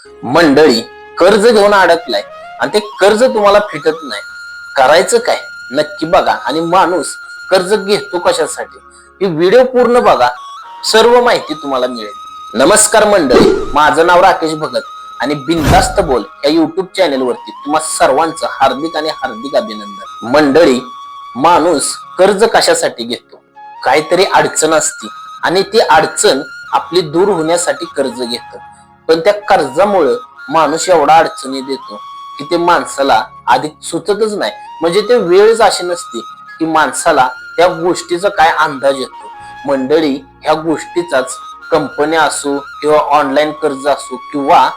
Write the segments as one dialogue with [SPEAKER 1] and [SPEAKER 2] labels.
[SPEAKER 1] मंडळी, कर्ज घेऊन अडकलाय आणि ते कर्ज तुम्हाला फिटत नाही. करायचं काय नक्की बघा. आणि माणूस कर्ज घेतो कशासाठी ही व्हिडिओ पूर्ण बघा, सर्व माहिती तुम्हाला मिळेल. नमस्कार मंडळी, माझं नाव राकेश भगत आणि बिनधास्त बोल या युट्यूब चॅनेल वरती तुम्हा सर्वांचं हार्दिक आणि हार्दिक अभिनंदन. मंडळी, माणूस कर्ज कशासाठी घेतो? काहीतरी अडचण असते आणि ती अडचण आपली दूर होण्यासाठी कर्ज घेतो. पण त्या कर्जामुळे माणूस एवढा अडचणी देतो की ते माणसाला आधी सुचतच नाही. म्हणजे ते वेळच अशी नसते की माणसाला त्या गोष्टीचा काय अंदाज येतो. मंडळी, ह्या गोष्टीचाच कंपन्या असो किंवा ऑनलाईन कर्ज असो किंवा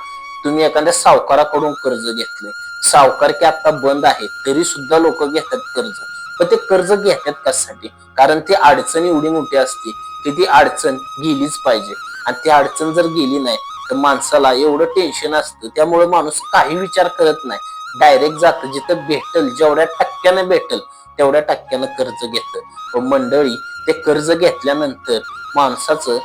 [SPEAKER 1] तुम्ही एखाद्या सावकाराकडून कर्ज घेतले, सावकार की आता बंद आहे तरी सुद्धा लोक घेतात कर्ज. पण ते कर्ज घेतात कशासाठी? कारण ती अडचण एवढी मोठी असते की ती अडचण गेलीच पाहिजे. आणि ती अडचण जर गेली नाही तर माणसाला एवढं टेन्शन असतं. त्यामुळे माणूस काही विचार करत नाही, डायरेक्ट जातं जिथं भेटल, जेवढ्या टक्क्यानं भेटल तेवढ्या टक्क्यानं कर्ज घेतं. व मंडळी, ते कर्ज घेतल्यानंतर माणसाचं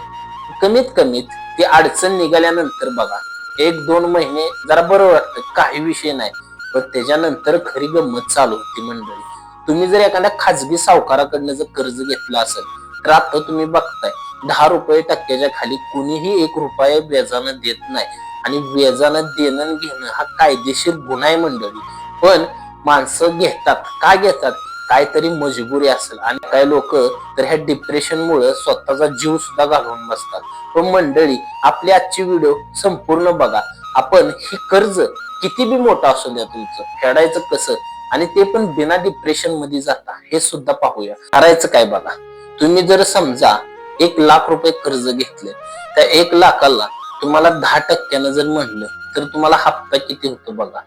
[SPEAKER 1] कमीत कमीत ती अडचण निघाल्यानंतर बघा 1-2 महिने जरा बरं वाटतं, काही विषय नाही. पण त्याच्यानंतर खरी गंमत चालू होती. मंडळी, तुम्ही जर एखाद्या खाजगी सावकाराकडनं जर कर्ज घेतलं असेल तर आता तुम्ही बघताय 10 रुपये टक्क्याच्या खाली कुणीही 1 रुपया व्याजानं देत नाही. आणि व्याजानं देणं घेणं हा कायदेशीर गुन्हा आहे मंडळी. पण माणसं घेतात. का घेतात? काहीतरी मजबुरी असेल. आणि काही लोक तर ह्या डिप्रेशनमुळे स्वतःचा जीव सुद्धा घालवून बसतात. पण मंडळी, आपली आजची व्हिडिओ संपूर्ण बघा. आपण ही कर्ज किती बी मोठा असू द्या तुमचं, फेडायचं कसं आणि ते पण बिना डिप्रेशन मध्ये जाता हे सुद्धा पाहूया. करायचं काय बघा. तुम्ही जर समजा 1 लाख रुपये कर्ज घेतले, त्या 1 लाखाला तुम्हाला 10% जर म्हणलं तर तुम्हाला हप्ता किती होतो बघा.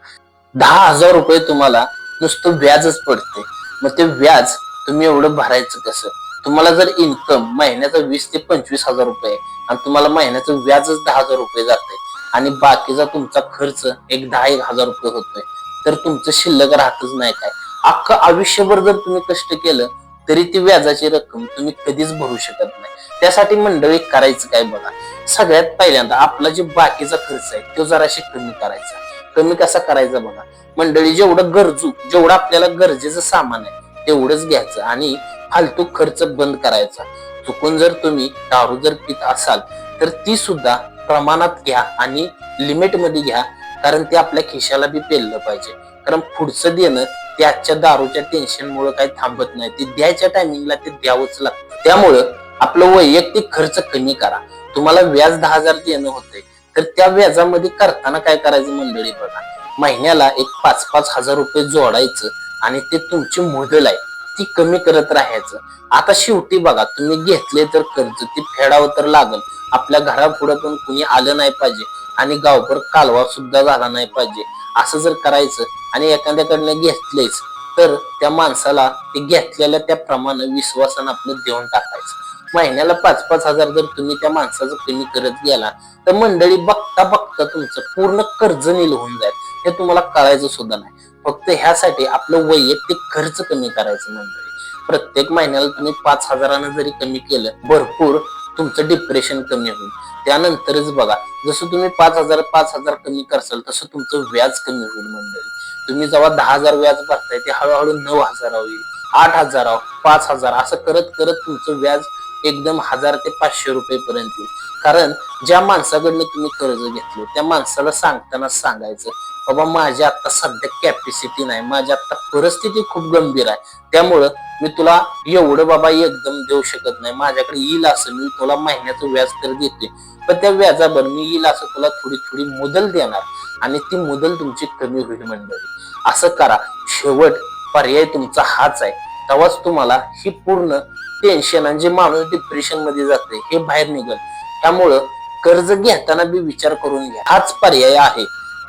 [SPEAKER 1] 10,000 रुपये तुम्हाला नुसतं व्याजच पडते. मग ते व्याज तुम्ही एवढं भरायचं कसं? तुम्हाला जर इन्कम महिन्याचा 20 ते 25,000 रुपये आणि तुम्हाला महिन्याचं व्याजच 10,000 रुपये जाते आणि बाकीचा तुमचा खर्च एक 10,000 रुपये होतोय, तर तुमचं शिल्लक राहतच नाही काय. अख्खं आयुष्यभर जर तुम्ही कष्ट केलं तरी ती व्याजाची रक्कम तुम्ही कधीच भरू शकत नाही. त्यासाठी मंडळी, करायचं काय बघा. सगळ्यात पहिल्यांदा आपला जे बाकीचा खर्च आहे तो जराशी कमी करायचा. कमी कसा करायचा बघा मंडळी. जेवढं आपल्याला गरजेचं सामान आहे तेवढंच घ्यायचं आणि फालतू खर्च बंद करायचा. चुकून जर तुम्ही दारू जर पित असाल तर ती सुद्धा प्रमाणात घ्या आणि लिमिट मध्ये घ्या. कारण ते आपल्या खिशाला बी पेललं पाहिजे. कारण पुढचं देणं ते आजच्या दारूच्या टेन्शनमुळे काही थांबत नाही. ते द्यायच्या टायमिंगला ते द्यावंच लागतं. त्यामुळं आपलं वैयक्तिक खर्च कमी करा. तुम्हाला व्याज 10,000 देणं होतंय तर त्या व्याजामध्ये करताना काय करायचं मंडळी बघा. महिन्याला एक 5-5 हजार रुपये जोडायचं आणि ते तुमची मुदल आहे ती कमी करत राहायचं. आता शेवटी बघा, तुम्ही घेतले तर कर्ज ते फेडावं तर लागल. आपल्या घरापुढे पण कुणी आलं नाही पाहिजे आणि गावभर कालवा सुद्धा झाला नाही पाहिजे. असं जर करायचं आणि एखाद्याकडनं घेतलेच तर त्या माणसाला ते घेतलेल्या त्या प्रमाणे विश्वासानं आपलं देऊन टाकायचं. महिन्याला 5-5 हजार जर तुम्ही त्या माणसाचं कमी करत गेला तर मंडळी, बघता बघता तुमचं पूर्ण कर्ज नील होऊन जाईल. हे तुम्हाला कळायचं सुद्धा नाही. फक्त ह्यासाठी आपलं वैयक्तिक खर्च कमी करायचं मंडळी. प्रत्येक महिन्याला तुम्ही 5 हजारानं जरी कमी केलं, भरपूर तुमचं डिप्रेशन कमी होईल. त्यानंतरच बघा, जसं तुम्ही 5,000 कमी करसाल तसं तुमचं व्याज कमी होईल मंडळी. तुम्ही जेव्हा 10,000 व्याज भरताय ते हळूहळू 9,000 होईल, 8,000, 5,000 असं करत करत तुमचं व्याज एकदम 1,000 ते 500 रुपये पर्यंत येईल. कारण ज्या माणसाकडनं तुम्ही कर्ज घेतलं त्या माणसाला सांगताना सांगायचं, बाबा माझी आता सध्या कॅपॅसिटी नाही, माझी आता परिस्थिती खूप गंभीर आहे, त्यामुळं मी तुला एवढं बाबा एकदम देऊ शकत नाही. माझ्याकडे येईल असं मी तुला महिन्याचं व्याज तर देते, पण त्या व्याजावर मी येईल असं तुला थोडी थोडी मुदल देणार आणि ती मुदल तुमची कमी होईल मंडळी. असं करा. शेवट पर्याय तुमचा हाच आहे. तेव्हाच तुम्हाला ही पूर्ण टेन्शन आणि जे माणूस डिप्रेशन मध्ये जाते हे बाहेर निघेल. त्यामुळं कर्ज घेताना बी विचार करून घ्या, हाच पर्याय आहे.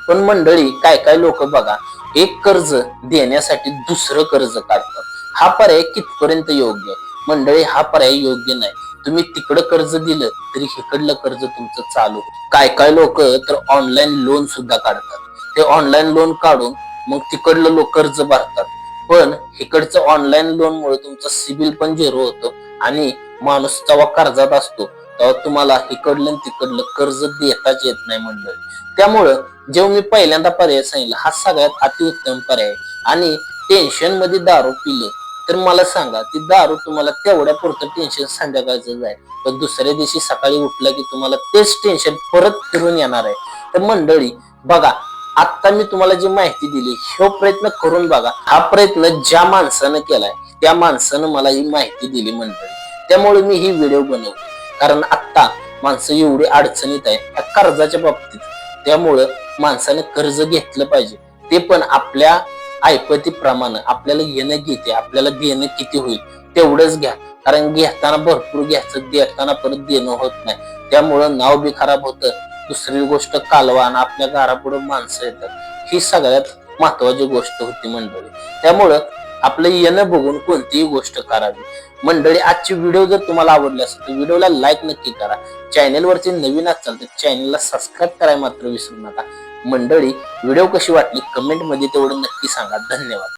[SPEAKER 1] पण मंडळी, काय काय लोक बघा, एक कर्ज देण्यासाठी दुसरं कर्ज काढतात. हा पर्याय कितपर्यंत योग्य आहे मंडळी? हा पर्याय योग्य नाही. तुम्ही तिकडं कर्ज दिलं तरी इकडलं कर्ज तुमचं चालू. काय काय लोक तर ऑनलाईन लोन सुद्धा काढतात. ते ऑनलाईन लोन काढून मग तिकडलं लोक कर्ज भरतात. पण इकडचं ऑनलाईन लोन मुळे तुमचं सिबिल पण झिरो होतं आणि माणूस जेव्हा कर्जात असतो तेव्हा तुम्हाला इकडलं आणि तिकडलं कर्ज देताच येत नाही मंडळी. त्यामुळं जेव्हा मी पहिल्यांदा पर्याय सांगितला हा सगळ्यात अतिउत्तम पर्याय. आणि टेन्शन मध्ये दारू पिलं तर मला सांगा ती दारू तुम्हाला तेवढ्या पुरतं टेन्शन संध्याकाळचं जाय, पण दुसऱ्या दिवशी सकाळी उठलं की तुम्हाला तेच टेन्शन परत फिरून येणार आहे. तर मंडळी बघा, आता मी तुम्हाला जी माहिती दिली हा प्रयत्न करून बघा. हा प्रयत्न ज्या माणसानं केलाय त्या माणसानं मला ही माहिती दिली मंडळी. त्यामुळे मी ही व्हिडिओ बनवली. कारण आता माणसं एवढी अडचणीत आहे त्या कर्जाच्या बाबतीत. त्यामुळं माणसानं कर्ज घेतलं पाहिजे, ते पण आपल्या ऐपतीप्रमाणे. आपल्याला येणं किती, आपल्याला देणं किती होईल तेवढंच घ्या. कारण घेताना भरपूर घ्यायचं, देताना परत देणं होत नाही. त्यामुळं नाव बी खराब होतं. दुसरी गोष्ट कालवा आणि आपल्या घरापुढे माणसं येतात, ही सगळ्यात महत्वाची गोष्ट होती मंडळी. त्यामुळं आपलं येणं बघून कोणतीही गोष्ट करावी मंडळी. आजची व्हिडिओ जर तुम्हाला आवडली असेल तर व्हिडिओला लाईक नक्की करा. चॅनेलवरती नवीन असाल तर चॅनेलला सबस्क्राईब करायला मात्र विसरू नका मंडळी. व्हिडिओ कशी वाटली कमेंट मध्ये तेवढं नक्की सांगा. धन्यवाद.